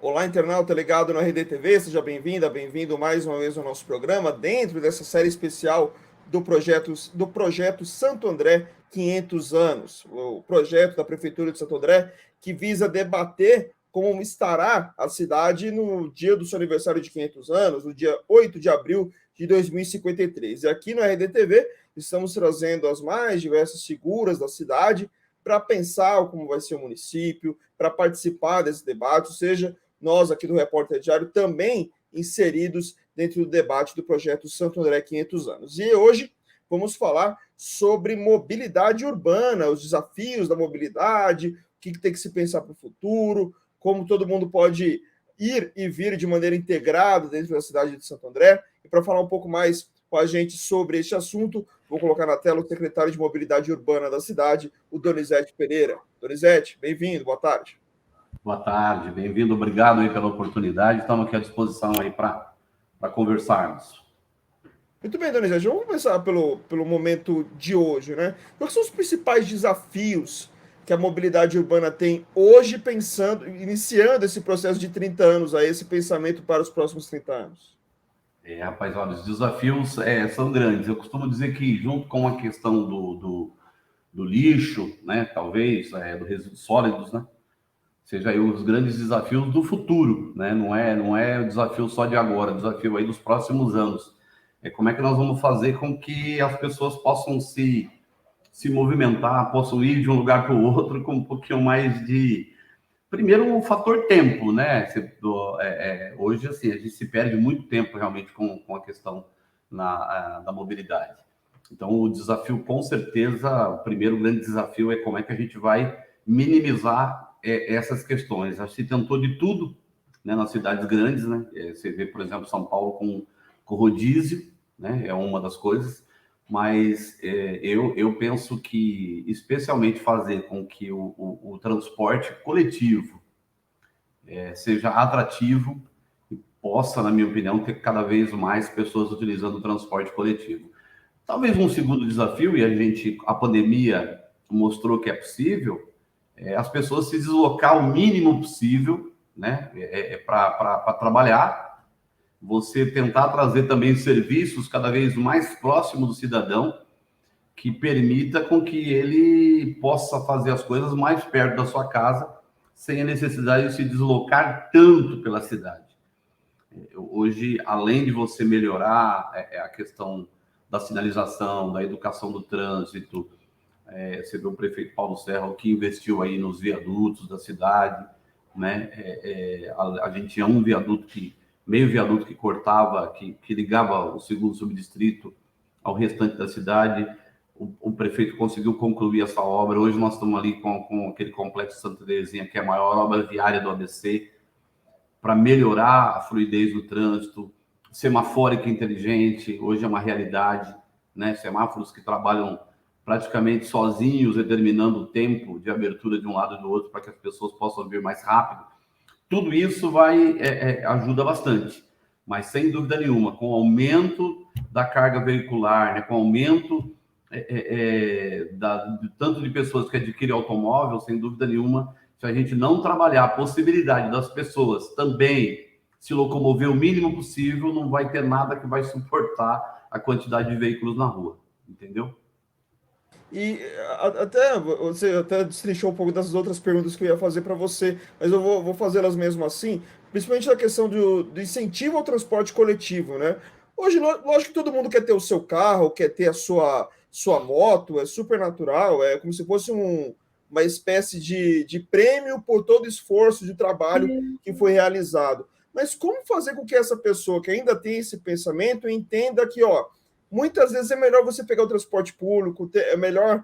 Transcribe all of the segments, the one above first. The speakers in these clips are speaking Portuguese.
Olá, internauta ligado no RDTV, seja bem-vinda, bem-vindo mais uma vez ao nosso programa, dentro dessa série especial do projeto Santo André 500 anos, o projeto da Prefeitura de Santo André, que visa debater como estará a cidade no dia do seu aniversário de 500 anos, no dia 8 de abril de 2053. E aqui no RDTV estamos trazendo as mais diversas figuras da cidade para pensar como vai ser o município, para participar desse debate, ou seja, nós aqui do Repórter Diário também inseridos dentro do debate do projeto Santo André 500 anos. E hoje vamos falar sobre mobilidade urbana, os desafios da mobilidade, o que tem que se pensar para o futuro, como todo mundo pode ir e vir de maneira integrada dentro da cidade de Santo André. E para falar um pouco mais com a gente sobre este assunto, vou colocar na tela o secretário de Mobilidade Urbana da cidade, o Donizete Pereira. Donizete, bem-vindo, boa tarde. Boa tarde, bem-vindo, obrigado aí pela oportunidade, estamos aqui à disposição aí para conversarmos. Muito bem, Donizete, vamos começar pelo momento de hoje, né? Quais são os principais desafios que a mobilidade urbana tem hoje, iniciando esse processo de 30 anos, aí, esse pensamento para os próximos 30 anos? Rapaz, olha, os desafios são grandes. Eu costumo dizer que, junto com a questão do lixo, né, talvez, dos resíduos sólidos, né, seja aí os grandes desafios do futuro, né? Não é o desafio só de agora, o desafio aí dos próximos anos. É como é que nós vamos fazer com que as pessoas possam se movimentar, possam ir de um lugar para o outro com um pouquinho mais de... Primeiro, o fator tempo, né? Hoje, assim, a gente se perde muito tempo realmente com a questão da mobilidade. Então, o desafio, com certeza, o primeiro grande desafio é como é que a gente vai minimizar essas questões. Acho que se tentou de tudo, né, nas cidades grandes, né? Você vê, por exemplo, São Paulo com rodízio, né? É uma das coisas. Mas eu penso que, especialmente, fazer com que o transporte coletivo seja atrativo e possa, na minha opinião, ter cada vez mais pessoas utilizando o transporte coletivo. Talvez um segundo desafio, e a pandemia mostrou que é possível, as pessoas se deslocar o mínimo possível, né, para trabalhar, você tentar trazer também serviços cada vez mais próximos do cidadão, que permita com que ele possa fazer as coisas mais perto da sua casa, sem a necessidade de se deslocar tanto pela cidade. Hoje, além de você melhorar a questão da sinalização, da educação do trânsito, você vê o prefeito Paulo Serra, que investiu aí nos viadutos da cidade, né? A gente tinha meio viaduto que cortava, que ligava o segundo subdistrito ao restante da cidade. O prefeito conseguiu concluir essa obra. Hoje nós estamos ali com aquele complexo Santa Terezinha, que é a maior obra viária do ABC, para melhorar a fluidez do trânsito. Semafórica inteligente, hoje é uma realidade, né? Semáforos que trabalham praticamente sozinhos, determinando o tempo de abertura de um lado e do outro para que as pessoas possam vir mais rápido. Tudo isso ajuda bastante, mas sem dúvida nenhuma, com o aumento da carga veicular, né, com o aumento tanto de pessoas que adquirem automóvel, sem dúvida nenhuma, se a gente não trabalhar a possibilidade das pessoas também se locomover o mínimo possível, não vai ter nada que vai suportar a quantidade de veículos na rua, entendeu? E até você até destrinchou um pouco das outras perguntas que eu ia fazer para você, mas eu vou fazê-las mesmo assim, principalmente na questão do incentivo ao transporte coletivo, né? Hoje, lógico que todo mundo quer ter o seu carro, quer ter a sua moto, é super natural, é como se fosse uma espécie de prêmio por todo esforço de trabalho que foi realizado. Mas como fazer com que essa pessoa que ainda tem esse pensamento entenda que, ó, muitas vezes é melhor você pegar o transporte público, é melhor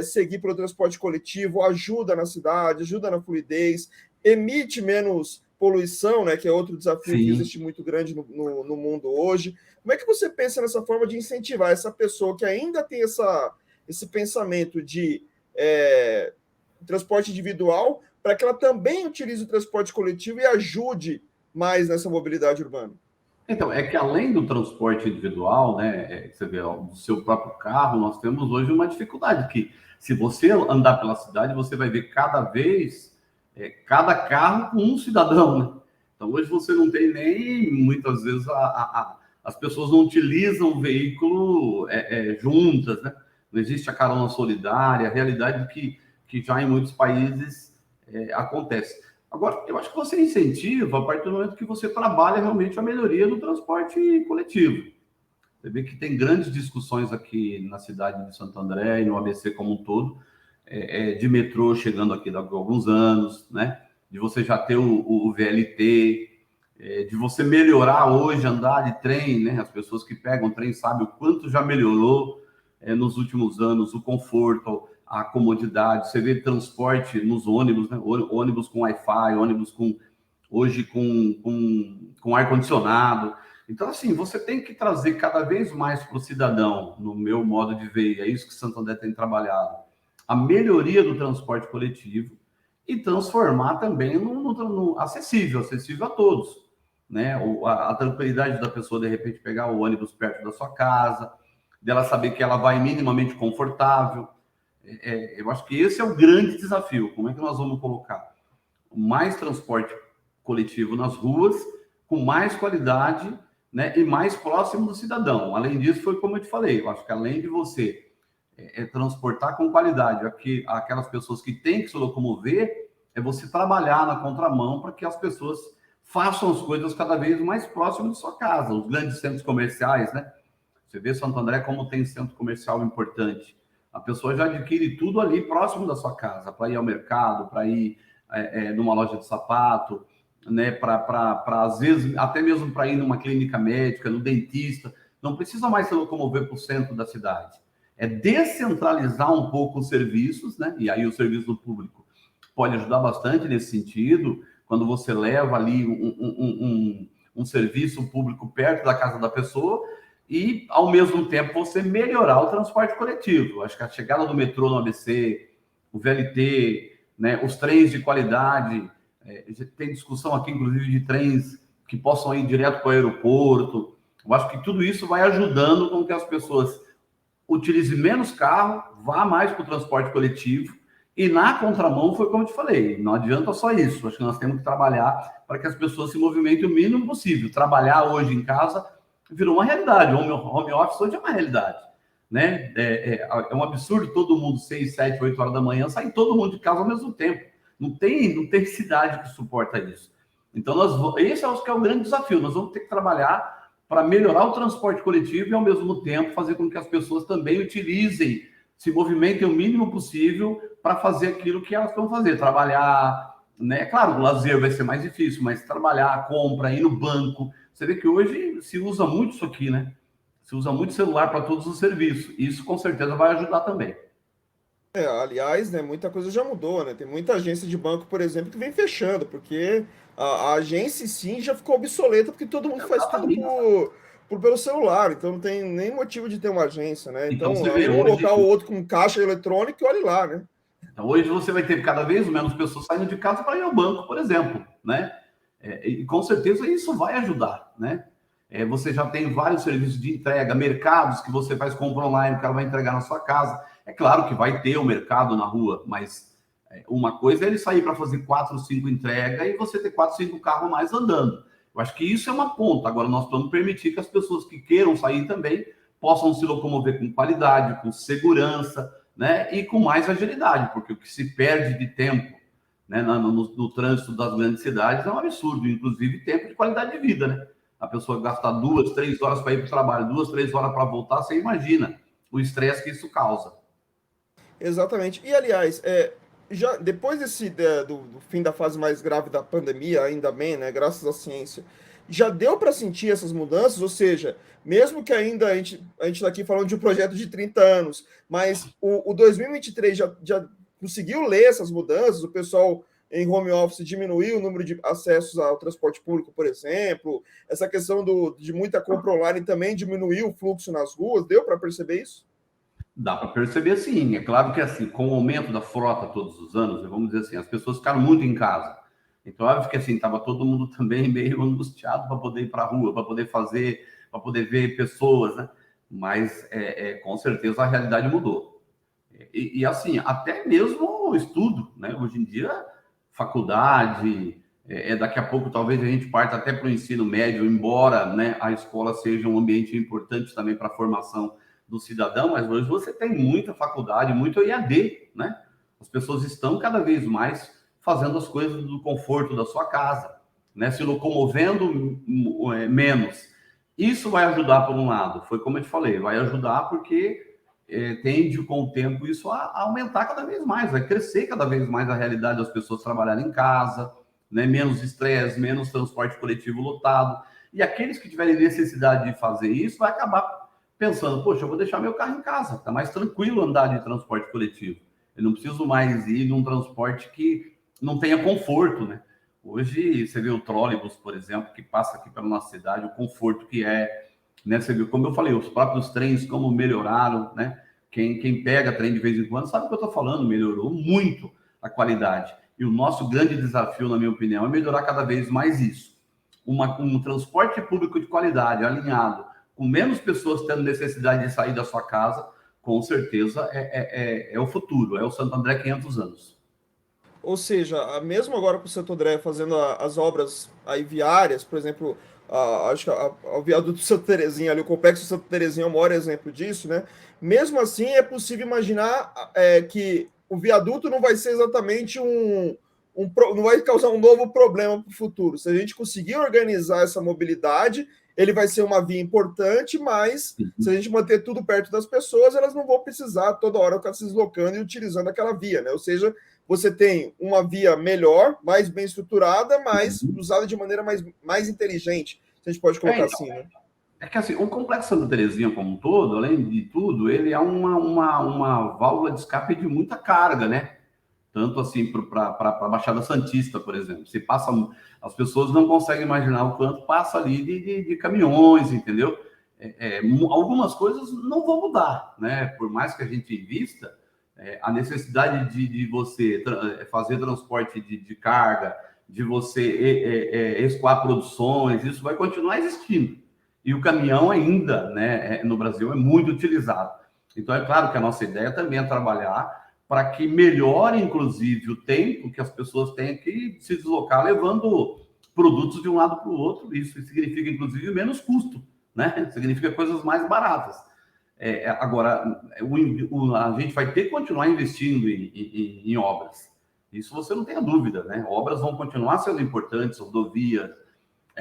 seguir pelo transporte coletivo, ajuda na cidade, ajuda na fluidez, emite menos poluição, né, que é outro desafio que Sim. existe muito grande no mundo hoje. Como é que você pensa nessa forma de incentivar essa pessoa que ainda tem esse pensamento de transporte individual para que ela também utilize o transporte coletivo e ajude mais nessa mobilidade urbana? Então, é que além do transporte individual, né, você vê, ó, do seu próprio carro, nós temos hoje uma dificuldade que, se você andar pela cidade, você vai ver cada carro com um cidadão, né? Então, hoje você não tem nem, muitas vezes, as pessoas não utilizam o veículo juntas, né? Não existe a carona solidária, a realidade que já em muitos países acontece. Agora, eu acho que você incentiva a partir do momento que você trabalha realmente a melhoria do transporte coletivo. Você vê que tem grandes discussões aqui na cidade de Santo André e no ABC como um todo, de metrô chegando aqui daqui a alguns anos, né? De você já ter o VLT, de você melhorar hoje andar de trem, né? As pessoas que pegam trem sabem o quanto já melhorou nos últimos anos o conforto, a comodidade. Você vê transporte nos ônibus, né? Ônibus com Wi-Fi, ônibus hoje com ar-condicionado. Então, assim, você tem que trazer cada vez mais para o cidadão, no meu modo de ver, e é isso que Santo André tem trabalhado, a melhoria do transporte coletivo e transformar também no acessível a todos, né? A tranquilidade da pessoa, de repente, pegar o ônibus perto da sua casa, dela saber que ela vai minimamente confortável. Eu acho que esse é o grande desafio. Como é que nós vamos colocar mais transporte coletivo nas ruas, com mais qualidade, né, e mais próximo do cidadão? Além disso, foi como eu te falei, eu acho que além de você transportar com qualidade aquelas pessoas que têm que se locomover, é você trabalhar na contramão para que as pessoas façam as coisas cada vez mais próximas de sua casa. Os grandes centros comerciais, né? Você vê Santo André como tem centro comercial importante. A pessoa já adquire tudo ali próximo da sua casa, para ir ao mercado, para ir numa loja de sapato, né? Para às vezes, até mesmo para ir numa clínica médica, no dentista. Não precisa mais se locomover para o centro da cidade. É descentralizar um pouco os serviços, né? E aí o serviço público pode ajudar bastante nesse sentido, quando você leva ali um serviço público perto da casa da pessoa e, ao mesmo tempo, você melhorar o transporte coletivo. Acho que a chegada do metrô no ABC, o VLT, né, os trens de qualidade, tem discussão aqui, inclusive, de trens que possam ir direto para o aeroporto. Eu acho que tudo isso vai ajudando com que as pessoas utilize menos carro, vá mais para o transporte coletivo, e na contramão foi como eu te falei, não adianta só isso, acho que nós temos que trabalhar para que as pessoas se movimentem o mínimo possível. Trabalhar hoje em casa virou uma realidade, home office hoje é uma realidade, né? É um absurdo todo mundo, 6, 7, 8 horas da manhã, sair todo mundo de casa ao mesmo tempo. Não tem cidade que suporta isso. Então, esse acho que é o grande desafio, nós vamos ter que trabalhar para melhorar o transporte coletivo e, ao mesmo tempo, fazer com que as pessoas também utilizem, se movimentem o mínimo possível para fazer aquilo que elas vão fazer, trabalhar, né? Claro, o lazer vai ser mais difícil, mas trabalhar, compra, ir no banco. Você vê que hoje se usa muito isso aqui, né? Se usa muito celular para todos os serviços. Isso, com certeza, vai ajudar também. Aliás, né, muita coisa já mudou, né? Tem muita agência de banco, por exemplo, que vem fechando, porque a agência sim já ficou obsoleta, porque todo mundo faz tudo Exatamente. pelo celular, então não tem nem motivo de ter uma agência, né? Então, Então, você vê aí um hoje, local ou outro com caixa eletrônica, e olhe lá, né? então, hoje você vai ter cada vez menos pessoas saindo de casa para ir ao banco, por exemplo, né? E com certeza isso vai ajudar, né? Você já tem vários serviços de entrega, mercados que você faz compra online, o cara vai entregar na sua casa. É claro que vai ter o mercado na rua, mas uma coisa é ele sair para fazer 4, 5 entregas e você ter 4, 5 carros mais andando. Eu acho que isso é uma ponta. Agora, nós vamos permitir que as pessoas que queiram sair também possam se locomover com qualidade, com segurança, né? E com mais agilidade, porque o que se perde de tempo, né, no trânsito das grandes cidades é um absurdo, inclusive tempo de qualidade de vida, né? A pessoa gastar 2, 3 horas para ir para o trabalho, 2, 3 horas para voltar, você imagina o estresse que isso causa. Exatamente. E, aliás, já depois do fim da fase mais grave da pandemia, ainda bem, né, graças à ciência, já deu para sentir essas mudanças? Ou seja, mesmo que ainda a gente está aqui falando de um projeto de 30 anos, mas o 2023 já conseguiu ler essas mudanças? O pessoal em home office diminuiu o número de acessos ao transporte público, por exemplo? Essa questão de muita compra online também diminuiu o fluxo nas ruas? Deu para perceber isso? Dá para perceber, sim. É claro que, assim, com o aumento da frota todos os anos, vamos dizer assim, as pessoas ficaram muito em casa. Então, óbvio que, assim, estava todo mundo também meio angustiado para poder ir para a rua, para poder fazer, para poder ver pessoas, né? Mas, com certeza, a realidade mudou. Assim, até mesmo o estudo, né? Hoje em dia, faculdade, Daqui a pouco talvez a gente parta até para o ensino médio, embora, né, a escola seja um ambiente importante também para a formação do cidadão, mas hoje você tem muita faculdade, muito IAD, né? As pessoas estão cada vez mais fazendo as coisas do conforto da sua casa, né? Se locomovendo menos. Isso vai ajudar por um lado, foi como eu te falei, vai ajudar porque tende com o tempo isso a aumentar cada vez mais, vai crescer cada vez mais a realidade das pessoas trabalharem em casa, né? Menos estresse, menos transporte coletivo lotado. E aqueles que tiverem necessidade de fazer isso, vai acabar pensando, poxa, eu vou deixar meu carro em casa, tá mais tranquilo andar de transporte coletivo. Eu não preciso mais ir num transporte que não tenha conforto, né? Hoje, você vê o trólebus, por exemplo, que passa aqui pela nossa cidade, o conforto que é, né? Você viu, como eu falei, os próprios trens, como melhoraram, né? Quem pega trem de vez em quando sabe o que eu estou falando, melhorou muito a qualidade. E o nosso grande desafio, na minha opinião, é melhorar cada vez mais isso. Um transporte público de qualidade, alinhado, com menos pessoas tendo necessidade de sair da sua casa, com certeza é o futuro, é o Santo André 500 anos. Ou seja, mesmo agora com o Santo André fazendo as obras aí viárias, por exemplo, acho que o viaduto Santa Terezinha ali, o complexo Santa Terezinha é o maior exemplo disso, né? Mesmo assim, é possível imaginar que o viaduto não vai ser exatamente não vai causar um novo problema para o futuro. Se a gente conseguir organizar essa mobilidade, ele vai ser uma via importante, mas se a gente manter tudo perto das pessoas, elas não vão precisar toda hora ficar se deslocando e utilizando aquela via, né? Ou seja, você tem uma via melhor, mais bem estruturada, mas usada de maneira mais inteligente, se a gente pode colocar Então, assim, né? é que assim, o Complexo Santa Terezinha como um todo, além de tudo, ele é uma válvula de escape de muita carga, né? Tanto assim para a Baixada Santista, por exemplo. Se passa, as pessoas não conseguem imaginar o quanto passa ali de caminhões, entendeu? Algumas coisas não vão mudar, né? Por mais que a gente invista, a necessidade de você fazer transporte de carga, de você escoar produções, isso vai continuar existindo. E o caminhão ainda, né, no Brasil, é muito utilizado. Então, é claro que a nossa ideia também é trabalhar para que melhore, inclusive, o tempo que as pessoas têm que se deslocar levando produtos de um lado para o outro. Isso significa, inclusive, menos custo, né? Significa coisas mais baratas. Agora, a gente vai ter que continuar investindo em obras. Isso você não tem a dúvida, né? Obras vão continuar sendo importantes, rodovias,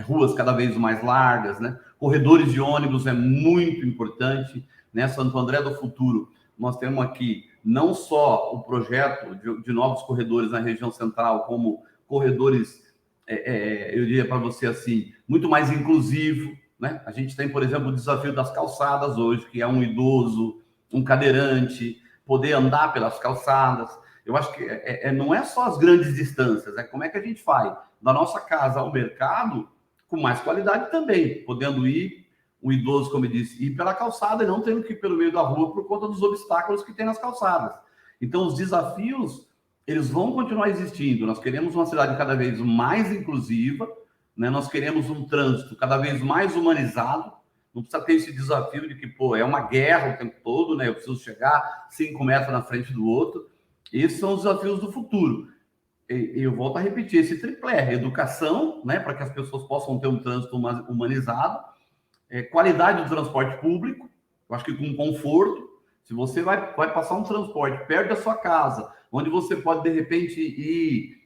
ruas cada vez mais largas, né? Corredores de ônibus é muito importante, né? Santo André do Futuro, nós temos aqui não só o projeto de novos corredores na região central, como corredores, eu diria para você assim, muito mais inclusivo, né? A gente tem, por exemplo, o desafio das calçadas hoje, que é um idoso, um cadeirante, poder andar pelas calçadas. Eu acho que não é só as grandes distâncias, é como é que a gente faz da nossa casa ao mercado com mais qualidade também, podendo ir, um idoso, como eu disse, ir pela calçada e não tendo que ir pelo meio da rua por conta dos obstáculos que tem nas calçadas. Então, os desafios, eles vão continuar existindo. Nós queremos uma cidade cada vez mais inclusiva, né? Nós queremos um trânsito cada vez mais humanizado. Não precisa ter esse desafio de que, pô, é uma guerra o tempo todo, né? Eu preciso chegar 5 metros na frente do outro. Esses são os desafios do futuro. Eu volto a repetir, esse triplé, educação, né, para que as pessoas possam ter um trânsito humanizado, qualidade do transporte público, eu acho que com conforto, se você vai passar um transporte perto da sua casa, onde você pode, de repente, ir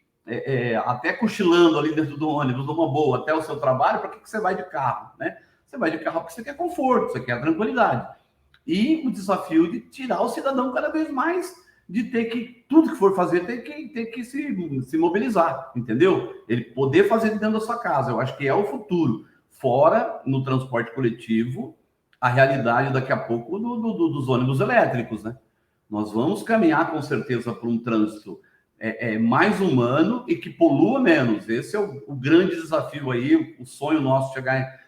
até cochilando ali dentro do ônibus, numa boa, até o seu trabalho, para que você vai de carro, né? Você vai de carro porque você quer conforto, você quer tranquilidade. E o desafio de tirar o cidadão cada vez mais de ter que, tudo que for fazer, ter que se mobilizar, entendeu? Ele poder fazer dentro da sua casa, eu acho que é o futuro. Fora, no transporte coletivo, a realidade daqui a pouco dos ônibus elétricos, né? Nós vamos caminhar, com certeza, para um trânsito mais humano e que polua menos. Esse é o grande desafio aí, o sonho nosso chegar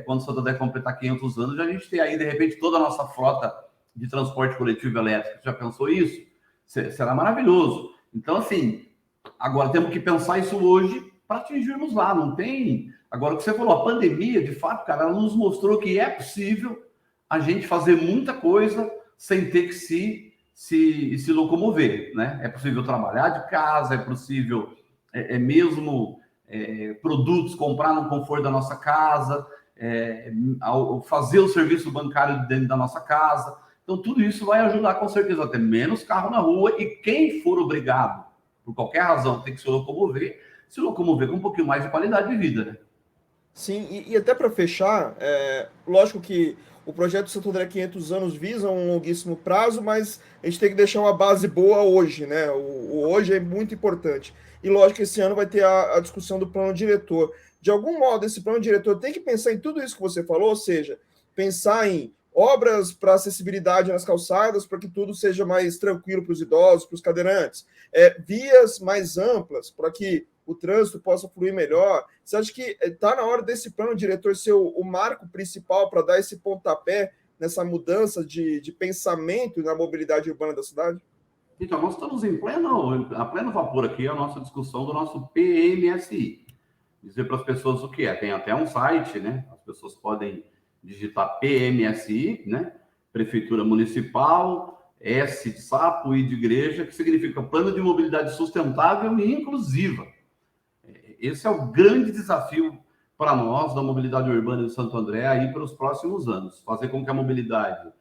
quando o Santo André completar 500 anos, a gente ter aí, de repente, toda a nossa frota de transporte coletivo elétrico. Já pensou isso? Será maravilhoso. Então, assim, agora temos que pensar isso hoje para atingirmos lá. Não tem... Agora, o que você falou, a pandemia, de fato, cara, ela nos mostrou que é possível a gente fazer muita coisa sem ter que se locomover, né? É possível trabalhar de casa, é possível mesmo produtos, comprar no conforto da nossa casa, fazer o serviço bancário dentro da nossa casa. Então, tudo isso vai ajudar, com certeza, a ter menos carro na rua, e quem for obrigado, por qualquer razão, tem que se locomover com um pouquinho mais de qualidade de vida, né? Sim, e até para fechar, lógico que o projeto Santo André 500 anos visa um longuíssimo prazo, mas a gente tem que deixar uma base boa hoje, né? O hoje é muito importante. E lógico que esse ano vai ter a discussão do plano diretor. De algum modo, esse plano diretor tem que pensar em tudo isso que você falou, ou seja, pensar em obras para acessibilidade nas calçadas, para que tudo seja mais tranquilo para os idosos, para os cadeirantes, vias mais amplas, para que o trânsito possa fluir melhor. Você acha que está na hora desse plano diretor ser o marco principal para dar esse pontapé nessa mudança de pensamento na mobilidade urbana da cidade? Então, nós estamos a pleno vapor aqui a nossa discussão do nosso PMSI. Dizer para as pessoas o que é. Tem até um site, né? As pessoas podem digitar PMSI, né? Prefeitura Municipal, S de sapo, I de igreja, que significa Plano de Mobilidade Sustentável e Inclusiva. Esse é o grande desafio para nós da mobilidade urbana de Santo André aí para os próximos anos. Fazer com que a mobilidade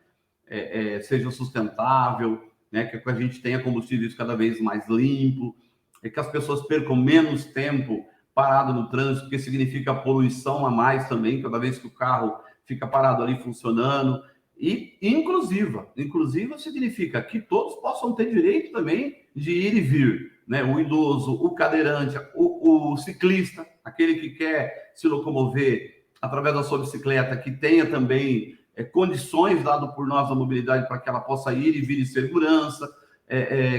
seja sustentável, né? Que a gente tenha combustíveis cada vez mais limpo, que as pessoas percam menos tempo parado no trânsito, porque significa poluição a mais também, cada vez que o carro fica parado ali funcionando. E inclusiva significa que todos possam ter direito também de ir e vir, né? O idoso, o cadeirante, o ciclista, aquele que quer se locomover através da sua bicicleta, que tenha também condições dado por nós da mobilidade para que ela possa ir e vir em segurança,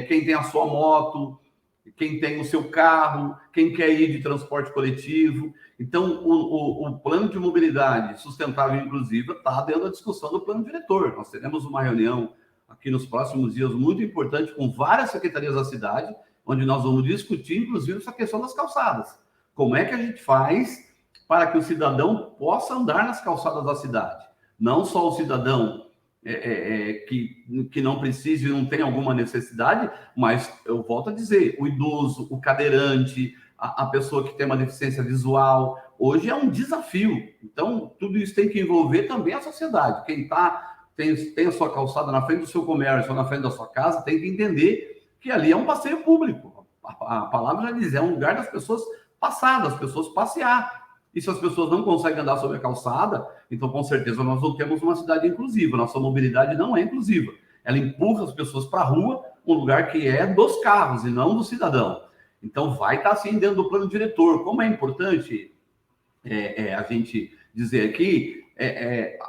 quem tem a sua moto, quem tem o seu carro, quem quer ir de transporte coletivo. Então, o plano de mobilidade sustentável e inclusiva está dentro da discussão do plano diretor. Nós teremos uma reunião aqui nos próximos dias muito importante com várias secretarias da cidade, onde nós vamos discutir, inclusive, essa questão das calçadas. Como é que a gente faz para que o cidadão possa andar nas calçadas da cidade? Não só o cidadão que não precise e não tem alguma necessidade, mas eu volto a dizer, o idoso, o cadeirante, a pessoa que tem uma deficiência visual, hoje é um desafio. Então, tudo isso tem que envolver também a sociedade. Quem tem a sua calçada na frente do seu comércio ou na frente da sua casa, tem que entender que ali é um passeio público. A palavra já diz, é um lugar das pessoas passar, das pessoas passear. E se as pessoas não conseguem andar sobre a calçada, então com certeza nós não temos uma cidade inclusiva. Nossa mobilidade não é inclusiva. Ela empurra as pessoas para a rua, um lugar que é dos carros e não do cidadão. Então vai estar assim dentro do plano diretor. Como é importante a gente dizer aqui,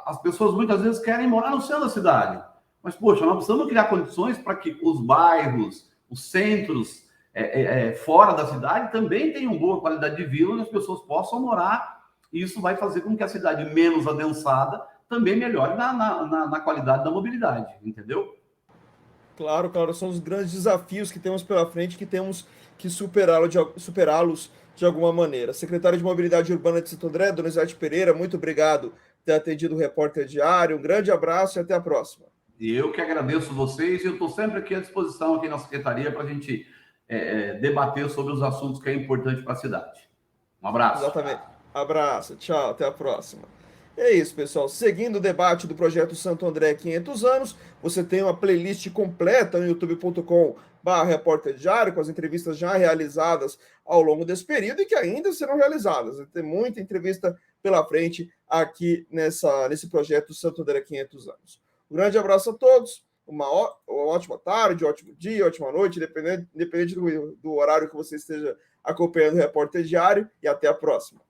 as pessoas muitas vezes querem morar no centro da cidade. Mas, poxa, nós precisamos criar condições para que os bairros, os centros fora da cidade também tenham boa qualidade de vida, onde as pessoas possam morar, e isso vai fazer com que a cidade menos adensada também melhore na qualidade da mobilidade, entendeu? Claro, claro, são os grandes desafios que temos pela frente, que temos que superá-los de alguma maneira. Secretário de Mobilidade Urbana de Santo André, Donizete Pereira, muito obrigado por ter atendido o Repórter Diário, um grande abraço e até a próxima. E eu que agradeço vocês, e eu estou sempre aqui à disposição aqui na Secretaria para a gente debater sobre os assuntos que é importante para a cidade. Um abraço. Exatamente. Abraço, tchau, até a próxima. É isso, pessoal. Seguindo o debate do projeto Santo André 500 anos, você tem uma playlist completa no youtube.com/Repórter Diário, com as entrevistas já realizadas ao longo desse período e que ainda serão realizadas. Tem muita entrevista pela frente aqui nesse projeto Santo André 500 anos. Um grande abraço a todos, uma ótima tarde, ótimo dia, ótima noite, independente do horário que você esteja acompanhando o Repórter Diário, e até a próxima.